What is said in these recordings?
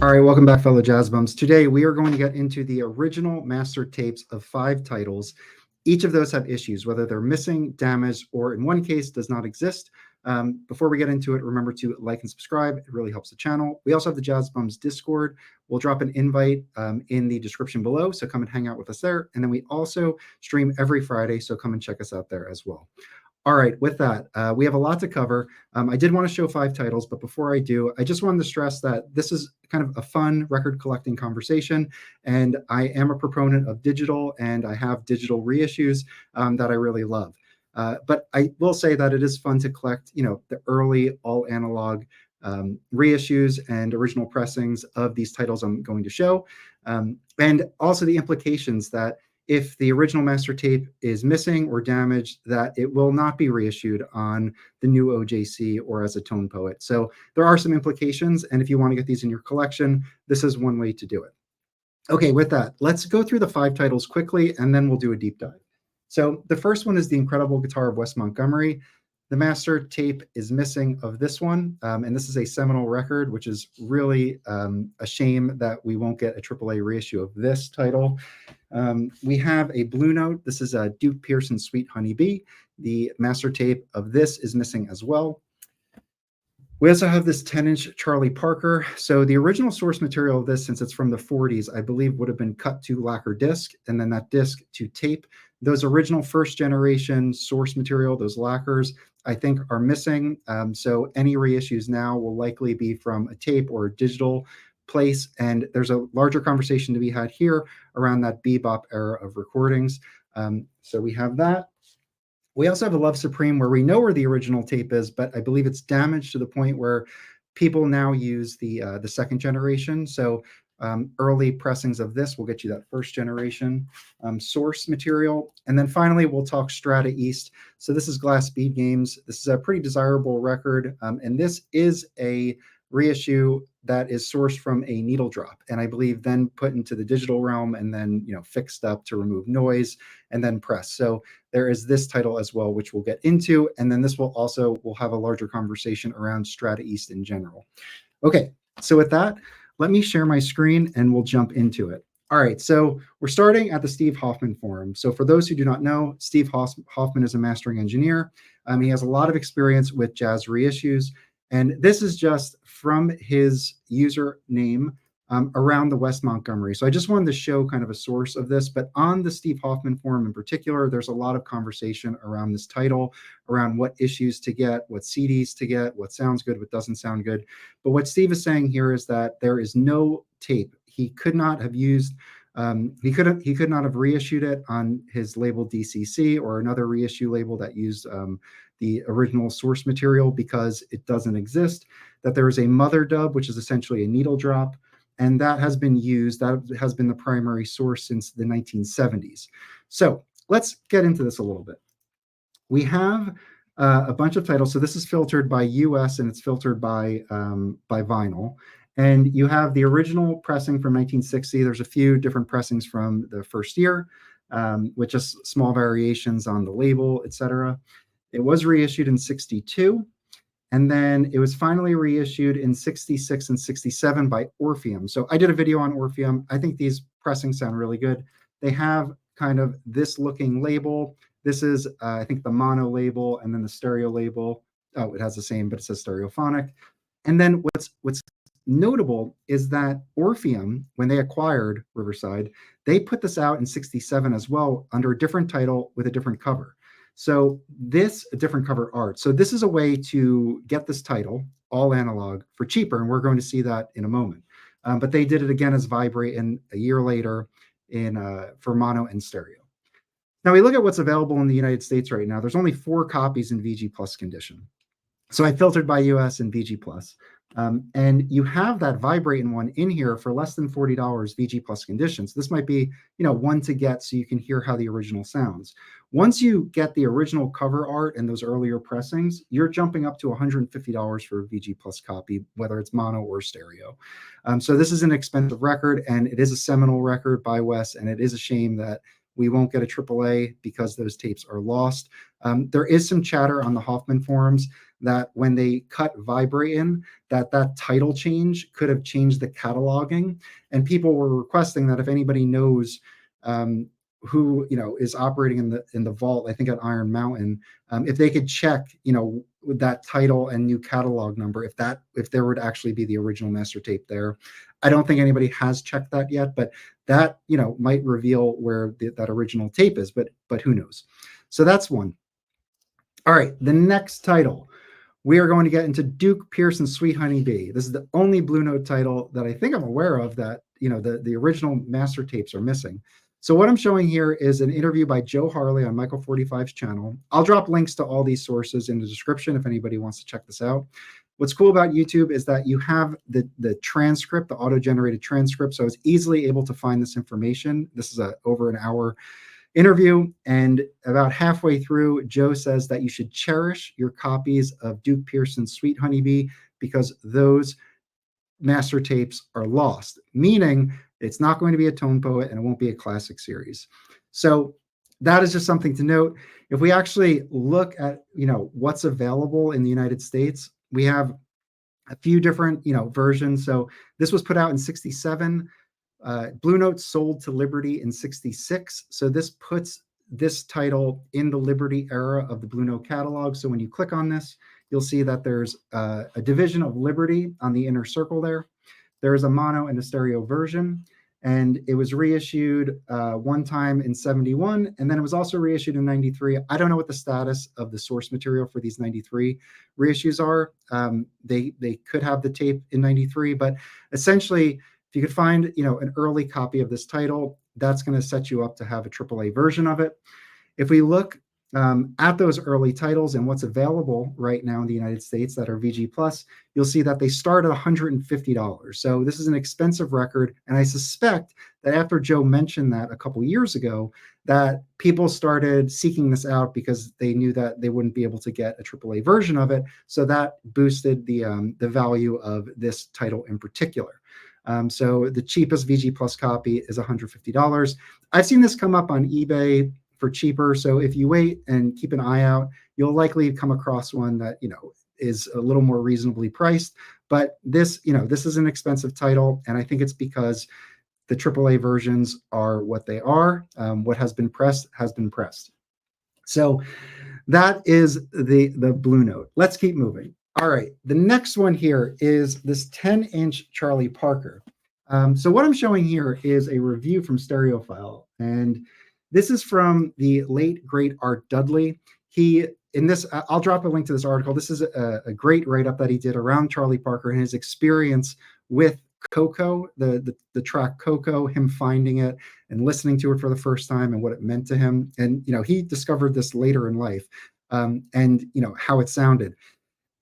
All right, welcome back, fellow jazz bums. Today, we are going to get into the original master tapes of 5 titles. Each of those have issues, whether they're missing, damaged, or in one case, does not exist. Before we get into it, remember to like and subscribe. It really helps the channel. We also have the Jazz Bums Discord. We'll drop an invite in the description below, so come and hang out with us there. And then we also stream every Friday, so come and check us out there as well. All right, with that, we have a lot to cover. I did want to show 5 titles, but before I do, I just wanted to stress that this is kind of a fun record collecting conversation, and I am a proponent of digital, and I have digital reissues that I really love. But I will say that it is fun to collect, the early all analog reissues and original pressings of these titles I'm going to show, and also the implications that if the original master tape is missing or damaged, that it will not be reissued on the new OJC or as a tone poet. So there are some implications, and if you want to get these in your collection, this is one way to do it. Okay, with that, let's go through the 5 titles quickly, and then we'll do a deep dive. So the first one is The Incredible Guitar of Wes Montgomery. The master tape is missing of this one, and this is a seminal record, which is really a shame that we won't get a AAA reissue of this title. We have a Blue Note. This is a Duke Pearson Sweet Honey Bee. The master tape of this is missing as well. We also have this 10-inch Charlie Parker. So the original source material of this, since it's from the 40s, I believe would have been cut to lacquer disc, and then that disc to tape. Those original first generation source material, those lacquers, I think are missing. So any reissues now will likely be from a tape or a digital place. And there's a larger conversation to be had here around that bebop era of recordings. So we have that. We also have a Love Supreme, where we know where the original tape is, but I believe it's damaged to the point where people now use the second generation. So early pressings of this will get you that first generation source material. And then finally, we'll talk Strata East. So this is Glass Bead Games. This is a pretty desirable record. And this is a reissue that is sourced from a needle drop, and I believe then put into the digital realm and then fixed up to remove noise and then press. So there is this title as well, which we'll get into, and then this we'll have a larger conversation around Strata East in general. Okay, so with that, let me share my screen and we'll jump into it. All right, so we're starting at the Steve Hoffman Forum. So for those who do not know, Steve Hoffman is a mastering engineer. He has a lot of experience with jazz reissues. And this is just from his username around the Wes Montgomery. So I just wanted to show kind of a source of this, but on the Steve Hoffman Forum in particular, there's a lot of conversation around this title, around what issues to get, what CDs to get, what sounds good, what doesn't sound good. But what Steve is saying here is that there is no tape. He could not have used he could not have reissued it on his label DCC or another reissue label that used the original source material, because it doesn't exist. That there is a mother dub, which is essentially a needle drop, and that has been used. That has been the primary source since the 1970s. So let's get into this a little bit. We have a bunch of titles. So this is filtered by US and it's filtered by vinyl. And you have the original pressing from 1960. There's a few different pressings from the first year, with just small variations on the label, etc. It was reissued in 62. And then it was finally reissued in 66 and 67 by Orpheum. So I did a video on Orpheum. I think these pressings sound really good. They have kind of this looking label. This is, I think, the mono label, and then the stereo label. Oh, it has the same, but it says stereophonic. And then what's notable is that Orpheum, when they acquired Riverside, they put this out in 67 as well under a different title with a different cover. So a different cover art. So this is a way to get this title, all analog, for cheaper, and we're going to see that in a moment. But they did it again as Vibrate and a year later for mono and stereo. Now we look at what's available in the United States right now. There's only 4 copies in VG Plus condition. So I filtered by US and VG Plus. And you have that Vibrating one in here for less than $40 VG Plus conditions. This might be, one to get so you can hear how the original sounds. Once you get the original cover art and those earlier pressings, you're jumping up to $150 for a VG Plus copy, whether it's mono or stereo. So this is an expensive record, and it is a seminal record by Wes, and it is a shame that we won't get a AAA because those tapes are lost. There is some chatter on the Hoffman forums that when they cut vibrate in, that title change could have changed the cataloging, and people were requesting that if anybody knows who is operating in the vault, I think at Iron Mountain, if they could check with that title and new catalog number, if there would actually be the original master tape there. I don't think anybody has checked that yet, but that might reveal where that original tape is, but who knows. So that's one. All right, the next title, we are going to get into Duke Pearson Sweet Honey Bee. This is the only Blue Note title that I think I'm aware of that the original master tapes are missing. So what I'm showing here is an interview by Joe Harley on Michael 45's channel. I'll drop links to all these sources in the description if anybody wants to check this out. What's cool about YouTube is that you have the transcript, the auto-generated transcript, so I was easily able to find this information. This is over an hour interview, and about halfway through, Joe says that you should cherish your copies of Duke Pearson's Sweet Honeybee because those master tapes are lost, meaning it's not going to be a tone poet and it won't be a classic series. So that is just something to note. If we actually look at what's available in the United States, we have a few different versions. So this was put out in 67. Blue Note sold to Liberty in 66. So this puts this title in the Liberty era of the Blue Note catalog. So when you click on this, you'll see that there's a division of Liberty on the inner circle there. There is a mono and a stereo version, and it was reissued one time in 71, and then it was also reissued in 93. I don't know what the status of the source material for these 93 reissues are. They could have the tape in 93, but essentially, if you could find an early copy of this title, that's going to set you up to have a AAA version of it. If we look at those early titles and what's available right now in the United States that are VG Plus, you'll see that they start at $150. So this is an expensive record. And I suspect that after Joe mentioned that a couple years ago, that people started seeking this out because they knew that they wouldn't be able to get a AAA version of it. So that boosted the value of this title in particular. So the cheapest VG Plus copy is $150. I've seen this come up on eBay for cheaper. So if you wait and keep an eye out, you'll likely come across one that, is a little more reasonably priced. But this is an expensive title. And I think it's because the AAA versions are what they are. What has been pressed has been pressed. So that is the Blue Note. Let's keep moving. All right. The next one here is this 10-inch Charlie Parker. So what I'm showing here is a review from Stereophile. And this is from the late, great Art Dudley. I'll drop a link to this article. This is a great write-up that he did around Charlie Parker and his experience with Coco, the track Coco, him finding it and listening to it for the first time and what it meant to him. And, he discovered this later in life and, how it sounded.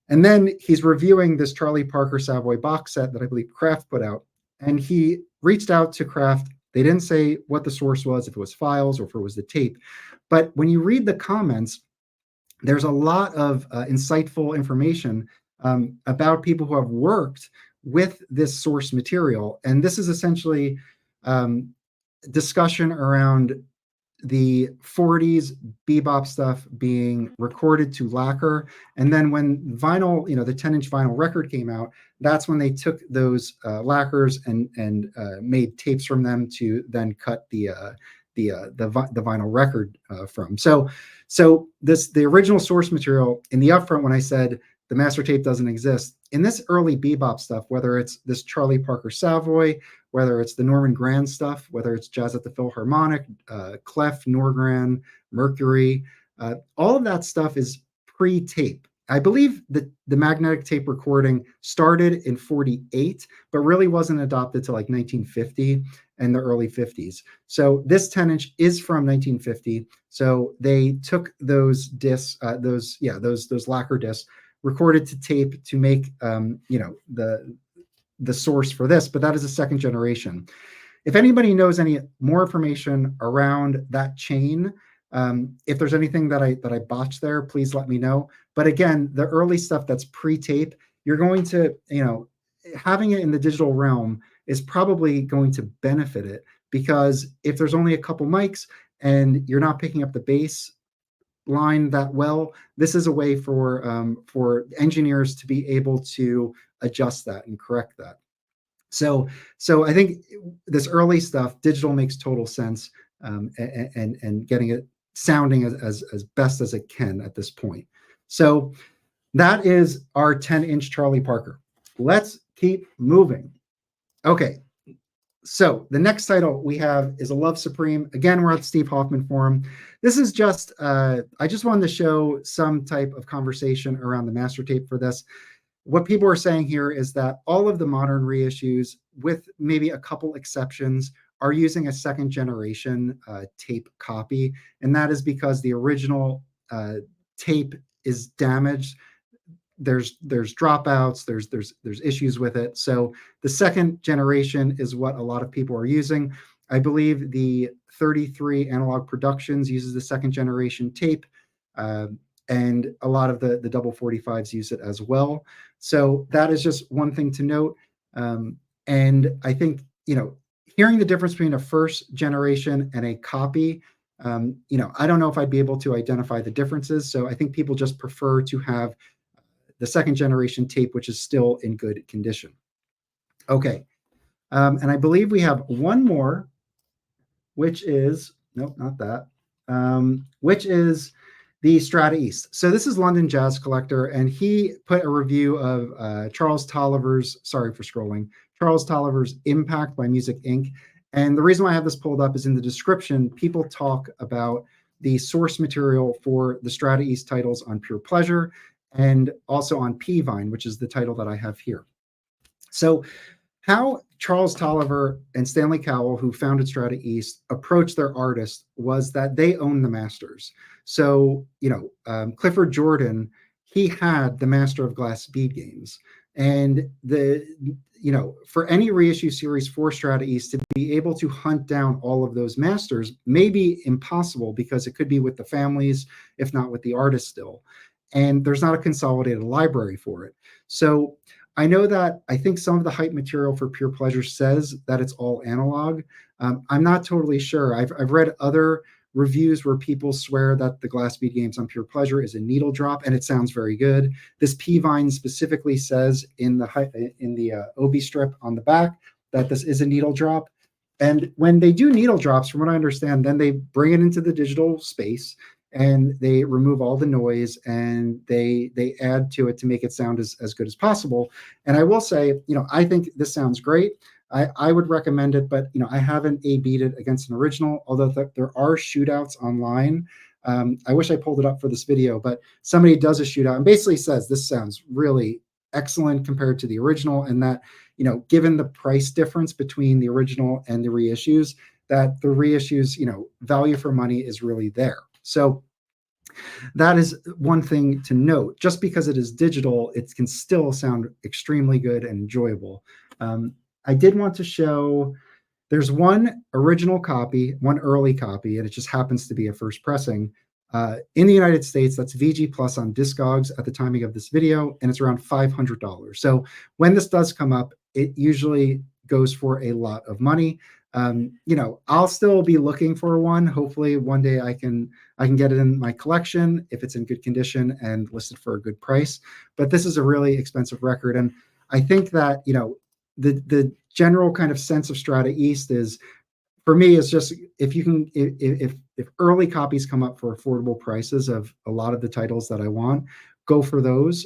And then he's reviewing this Charlie Parker Savoy box set that I believe Kraft put out. And he reached out to Kraft. They didn't say what the source was, if it was files or if it was the tape. But when you read the comments, there's a lot of insightful information about people who have worked with this source material. And this is essentially discussion around the 40s bebop stuff being recorded to lacquer. And then when vinyl, the 10-inch vinyl record came out, that's when they took those lacquers and made tapes from them to then cut the vinyl record from. So the original source material in the upfront, when I said the master tape doesn't exist, in this early bebop stuff, whether it's this Charlie Parker Savoy, whether it's the Norman Granz stuff, whether it's Jazz at the Philharmonic, Clef, Norgran, Mercury, all of that stuff is pre-tape. I believe that the magnetic tape recording started in 48, but really wasn't adopted till like 1950 and the early 50s. So this 10-inch is from 1950. So they took those discs, those lacquer discs, recorded to tape to make the source for this, but that is a second generation. If anybody knows any more information around that chain, if there's anything that I botched there, please let me know. But again, the early stuff that's pre-tape, you're going to, having it in the digital realm is probably going to benefit it, because if there's only a couple mics and you're not picking up the bass, line that well, this is a way for engineers to be able to adjust that and correct that. So I think this early stuff, digital makes total sense, and getting it sounding as best as it can at this point. So that is our 10-inch Charlie Parker. Let's keep moving. Okay, so the next title we have is A Love Supreme. Again, we're at the Steve Hoffman Forum. This is just, I just wanted to show some type of conversation around the master tape for this. What people are saying here is that all of the modern reissues, with maybe a couple exceptions, are using a second generation tape copy. And that is because the original tape is damaged. There's dropouts, there's issues with it. So the second generation is what a lot of people are using. I believe the 33 Analog Productions uses the second generation tape, and a lot of the double 45s use it as well. So that is just one thing to note. And I think, hearing the difference between a first generation and a copy, I don't know if I'd be able to identify the differences. So I think people just prefer to have the second generation tape, which is still in good condition. Okay. And I believe we have one more, which is, nope, not that, which is the Strata East. So this is London Jazz Collector, and he put a review of Charles Tolliver's, sorry for scrolling, Charles Tolliver's Impact by Music Inc. And the reason why I have this pulled up is in the description, people talk about the source material for the Strata East titles on Pure Pleasure, and also on P-Vine, which is the title that I have here. So how Charles Tolliver and Stanley Cowell, who founded Strata East, approached their artists was that they own the masters. So, Clifford Jordan, he had the Master of Glass bead games. And for any reissue series for Strata East to be able to hunt down all of those masters may be impossible, because it could be with the families, if not with the artists still. And there's not a consolidated library for it. So I know that I think some of the hype material for Pure Pleasure says that it's all analog. I'm not totally sure. I've read other reviews where people swear that the glass bead games on Pure Pleasure is a needle drop, and it sounds very good. This P-Vine specifically says in the OB strip on the back that this is a needle drop. And when they do needle drops, from what I understand, then they bring it into the digital space and they remove all the noise, and they add to it to make it sound as good as possible. And I will say, I think this sounds great. I would recommend it, but I haven't A/B'd it against an original, although there are shootouts online. I wish I pulled it up for this video, but somebody does a shootout and basically says this sounds really excellent compared to the original, and that given the price difference between the original and the reissues, that the reissues value for money is really there. So that is one thing to note. Just because it is digital, it can still sound extremely good and enjoyable. I did want to show, there's one original copy, one early copy, and it just happens to be a first pressing. In the United States, that's VG Plus on Discogs at the timing of this video, and it's around $500. So when this does come up, it usually goes for a lot of money. I'll still be looking for one. Hopefully one day I can get it in my collection if it's in good condition and listed for a good price. But this is a really expensive record. And I think that, the general kind of sense of Strata East is, for me, is just, if early copies come up for affordable prices of a lot of the titles that I want, go for those.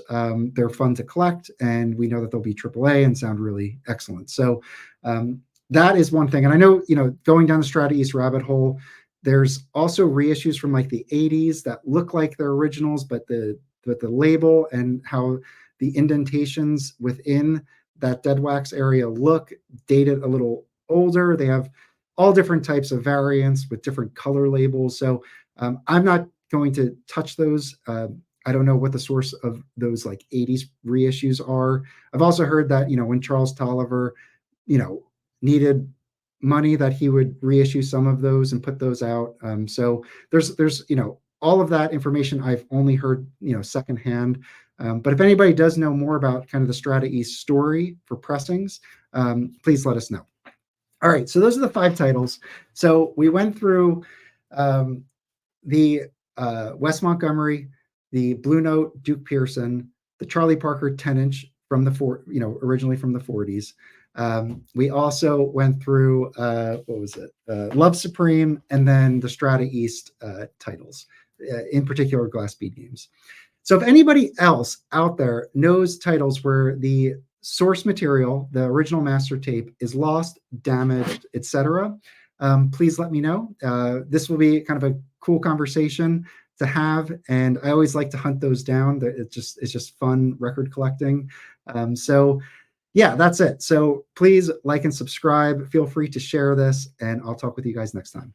They're fun to collect, and we know that they'll be AAA and sound really excellent. So that is one thing. And I know, going down the Strata East rabbit hole, there's also reissues from like the 80s that look like they're originals, but the label and how the indentations within that dead wax area look dated a little older. They have all different types of variants with different color labels. So I'm not going to touch those. I don't know what the source of those like 80s reissues are. I've also heard that, when Charles Tolliver, needed money, that he would reissue some of those and put those out. So there's all of that information I've only heard, secondhand. But if anybody does know more about kind of the Strata East story for pressings, please let us know. All right, so those are the 5 titles. So we went through the Wes Montgomery, the Blue Note Duke Pearson, the Charlie Parker 10-inch from originally from the 40s. We also went through what was it? Love Supreme, and then the Strata East titles, in particular glass bead games. So if anybody else out there knows titles where the source material, the original master tape, is lost, damaged, etc., please let me know. This will be kind of a cool conversation to have, and I always like to hunt those down. It's just fun record collecting. So yeah, that's it. So please like and subscribe. Feel free to share this, and I'll talk with you guys next time.